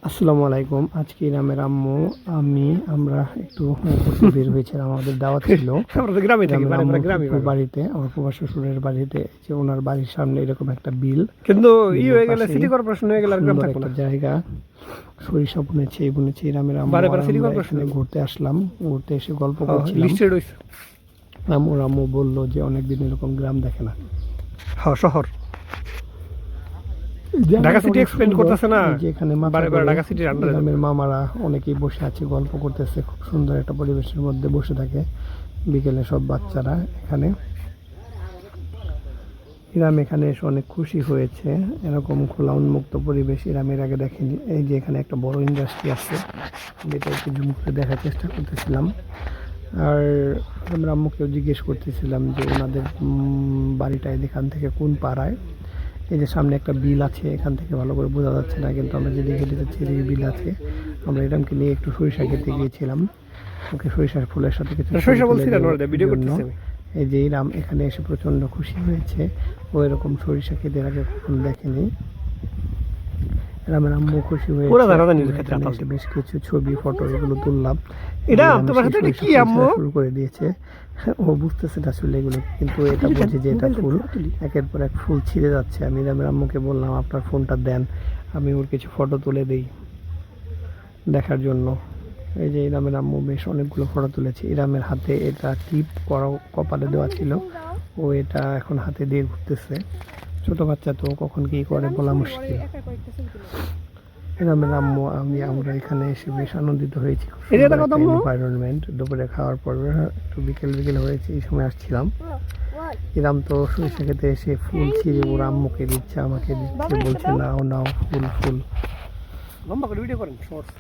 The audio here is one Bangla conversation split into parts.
আসসালামু আলাইকুম। আজকে ইরামের আম্মু আমরা একটু ঘুরতে বের হয়েছিলাম। আমাদের দাওয়াত ছিল আমরা তো গ্রামে থাকি, ইরামের আম্মুর গ্রামে ফুফুর বাড়িতে, আমার ফুফা শ্বশুরের বাড়িতে। যে ওনার বাড়ির সামনে এরকম একটা বিল, কিন্তু বিলের হয়ে গেলে পাশেই সিটি কর্পোরেশন হয়ে গেলে আর গ্রাম সুন্দর থাকবো একটা না। জায়গা, সরিষা বুনেছে ইরামের আম্মু বারে আর বারে সিটি আমরা কর্পোরেশন এখানে ঘুরতে আসলাম। ঘুরতে এসে গল্প করছিলাম। লিস্টেড হইছে। আম্মু বললো যে অনেকদিন এরকম গ্রাম দেখে না। হ্যাঁ, শহর ঢাকা সিটি এক্সপ্লেন করতেছে না, যে এখানে বারে বারে ঢাকা সিটির আন্ডারে গ্রামের মামারা অনেকেই বসে আছে, গল্প করতেছে। খুব সুন্দর একটা পরিবেশের মধ্যে বসে থাকে বিকেলে সব বাচ্চারা। এখানে ইরাম এখানে এসে অনেক খুশি হয়েছে। এরকম খোলা উন্মুক্ত পরিবেশ ইরামের আগে দেখেনি। এই যে এখানে একটা বড় ইন্ডাস্ট্রি আছে, যেটা একটু জুম করে দেখার চেষ্টা করতেছিলাম। আর আমরা আম্মুকেও জিজ্ঞেস করতেছিলাম যে ওনাদের বাড়িটা এখান থেকে কোন পাড়ায়। এই যে সামনে একটা বিল আছে, এখান থেকে ভালো করে বোঝা যাচ্ছে না, কিন্তু আমরা যেদিকে হেঁটে যাচ্ছি এদিকে বিল আছে। আমরা ইরামকে নিয়ে একটু সরিষা খেতে গিয়েছিলাম, ওকে সরিষার ফুলের সাথে কিছু সরিষা বলছিলেন ভিডিও করতেছি। এই যে ইরাম এখানে এসে প্রচণ্ড খুশি হয়েছে। ও এরকম সরিষা খেতে আগে কখনো দেখেনি। ইরামের আম্মু খুশি হয়েছে। বেশ কিছু ছবি ফটো এগুলো তুললাম। এটা তোমার হাতে কি আম্মু শুরু করে দিয়েছে। ও বুঝতেছে না আসলে এগুলো, কিন্তু এটা বুঝে যে এটা ফুল। একের পর এক ফুল ছিঁড়ে যাচ্ছে। আমি ইরামের আম্মুকে বললাম আপনার ফোনটা দেন, আমি ওর কিছু ফটো তুলে দিই দেখার জন্য। এই যে ইরামের আম্মু বেশ অনেকগুলো ফটো তুলেছে। ইরামের হাতে এটা টিপ করা কপালে দেওয়া ছিল, ও এটা এখন হাতে দিয়ে ঘুরতেছে। ছোট বাচ্চা তো কখন কি করে বলা মুশকিল। ইরামের আম্মু আমরা এখানে এসে বেশ আনন্দিত হয়েছি। এনভায়রনমেন্ট দুপুরে খাওয়ার পর একটু বিকেল হয়েছে, এই সময় আসছিলাম। ইরাম তো সরিষা খেতে এসে ফুল ছিঁড়ে ওর আম্মুকে দিচ্ছে, আমাকে দিচ্ছে, বলছে নাও ফুল। লম্বা করে ভিডিও করেন শর্টস।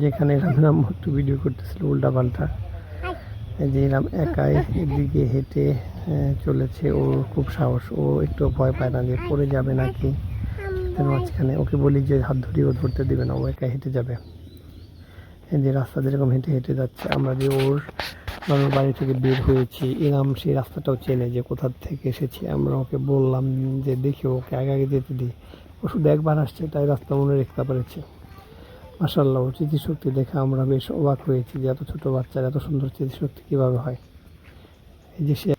যেখানে ইরামের আম্মু একটু ভিডিও করতেছিল উল্টা পাল্টা। যে ইরাম একাই এদিকে হেঁটে চলেছে। ওর খুব সাহস, ও একটু ভয় পায় না যে পড়ে যাবে নাকি। মাঝখানে ওকে বলি যে হাত ধরিয়ে ও ধরতে দেবে না, ও একা হেঁটে যাবে। এই যে রাস্তা যেরকম হেঁটে যাচ্ছে, আমরা যে ওর নানুর বাড়ি থেকে বের হয়েছি, ইরাম সেই রাস্তাটাও চেনে যে কোথা থেকে এসেছি। আমরা ওকে বললাম যে দেখি ওকে আগে যেতে দিই। ও শুধু একবার আসছে, তাই রাস্তা মনে রাখতে পেরেছে। মাশাআল্লাহ, ওর স্মৃতিশক্তি দেখে আমরা বেশ অবাক হয়েছি যে এত ছোট বাচ্চার এত সুন্দর স্মৃতিশক্তি কীভাবে হয়। এই যে সে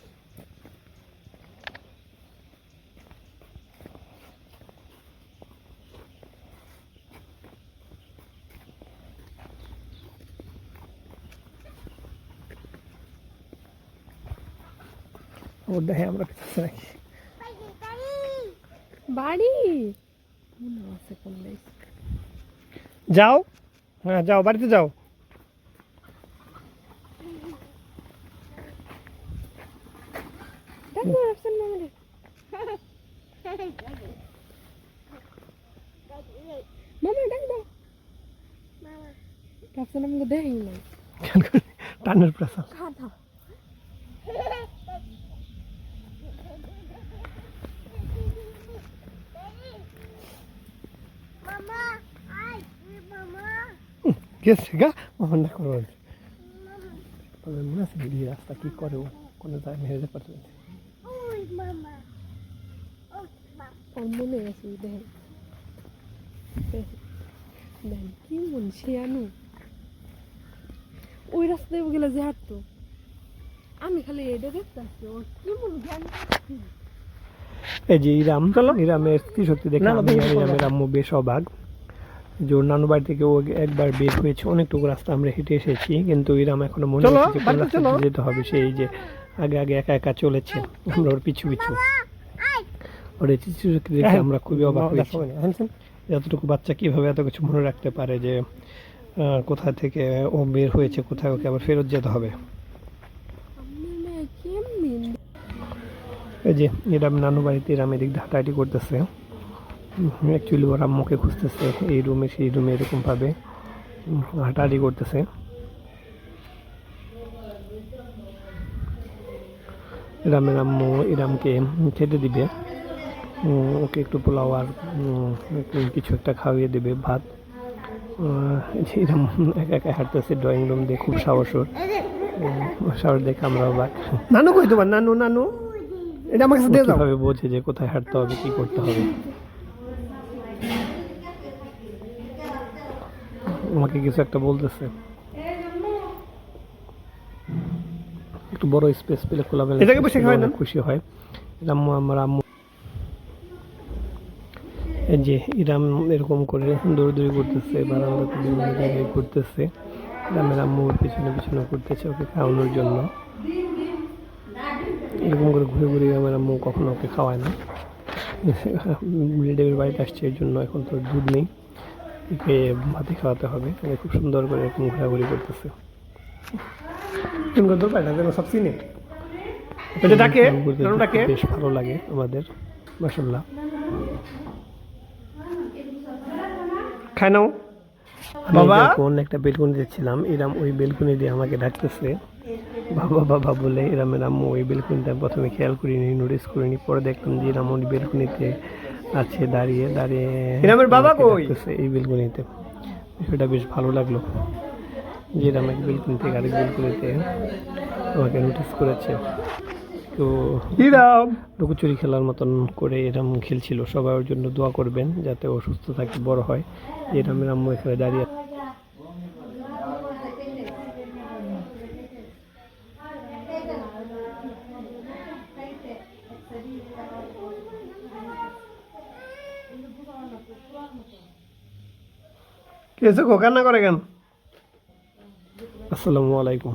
ওর দেখে আমরা পেতেছি নাকি বাড়ি যাও, হ্যাঁ যাও, বাড়িতে যাও। টানের প্রেসার। গেছে গা মনে করো মনে আছে রাস্তা কি করে ও কোনো জায়গায় হেরে যেতে পারছে। মনে আছে দেখেন কি মন সে আনু ওই রাস্তায় গেলে যে হাঁটতো, আমি খালি এটা দেখতে আসছি ওর কি মন জ্ঞান। এই যে ইরামের স্মৃতিশক্তি দেখে ইরামের আম্মু বেশ অবাক যে ওর নানু বাড়ি থেকে ও একবার বের হয়েছে। অনেকটুকু রাস্তা আমরা হেঁটে এসেছি, কিন্তু ইরাম এখনো মনে হচ্ছে যেতে হবে। সেই যে আগে একা চলেছে, আমরা ওর পিছু ওর স্মৃতিশক্তি দেখে আমরা খুবই অবাক হয়েছি। এতটুকু বাচ্চা কিভাবে এত কিছু মনে রাখতে পারে যে কোথা থেকে ও বের হয়েছে, কোথায় ওকে আবার ফেরত যেতে হবে। এই যে ইরাম নানু বাড়িতে ইরাম এদিক হাঁটাহাঁটি করতেছে। অ্যাকচুয়ালি ওর আম্মুকে খুঁজতেছে, এই রুমে সেই রুমে এরকম ভাবে হাঁটাহাঁটি করতেছে। ইরামের আম্মু ইরামকে খেতে দিবে, ওকে একটু পোলাও আর কিছু একটা খাওয়িয়ে দেবে, ভাত। ইরাম একা হাঁটতেছে ড্রয়িং রুম দিয়ে, খুব সাহস দেখে আমরা অবাক। নানু কই তোমার নানু এটা আমার কাছে দিয়ে দাও। কিভাবে বোঝে যে কোথায় হাঁটতে হবে, কি করতে হবে। আমাকে কিছু একটা বলতেছে। একটু বড় স্পেস পেলে খোলামেলা এটাকে বসে space পেলে খাওয়াই না? অনেক খুশি হয়। আমার আম্মু এই যে ইরাম এরকম করে দৌড়াদৌড়ি করতেছে, বারান্দাতে বিভিন্ন জায়গায় ঘুরতেছে। ইরামের আম্মু ওর পিছনে পিছনে ঘুরতেছে ওকে খাওয়ানোর জন্য। এরকম করে ঘুরে ঘুরে ইরামের আম্মু কখনো ওকে খাওয়ায় না। রিলেটিভের বাড়িতে আসছে এর জন্য এখন তো দুধ নেই, একে ভাতে খাওয়াতে হবে। ও খুব সুন্দর করে এরকম ঘোরাঘুরি করতেছে। তুমি কত পাই না যেন সব চিনে ওটা ডাকে ঘুরতে কেন ডাকে বেশ ভালো লাগে আমাদের, মাশাআল্লাহ। খায় নাও আমি বাবা? যখন একটা বেলকনিতে ছিলাম, ইরাম ওই বেলকনি দিয়ে আমাকে ডাকতেছে বাবা বাবা বলে। ইরামের আম্মু ওই বেলকনিটা প্রথমে খেয়াল করিনি, নোটিস করিনি। পরে দেখলাম যে ইরাম ওই বেলকনিতে আছে, দাঁড়িয়ে দাঁড়িয়ে ইরামের বাবা আমাকে কই? ডাকতেছে এই বেলকনিতে। বিষয়টা বেশ ভালো লাগলো যে ইরাম এক বেলকনি থেকে আরেক বেলকনিতে আমাকে নোটিস করেছে। তো ইরাম লুকোচুরি খেলার মতন করে এরম খেলছিল। সবাই ওর জন্য দোয়া করবেন যাতে ও সুস্থ থাকে, বড় হয়। এরমের আম্মু এখানে দাঁড়িয়ে কিছু কান্না করে কেন? আসসালামু আলাইকুম।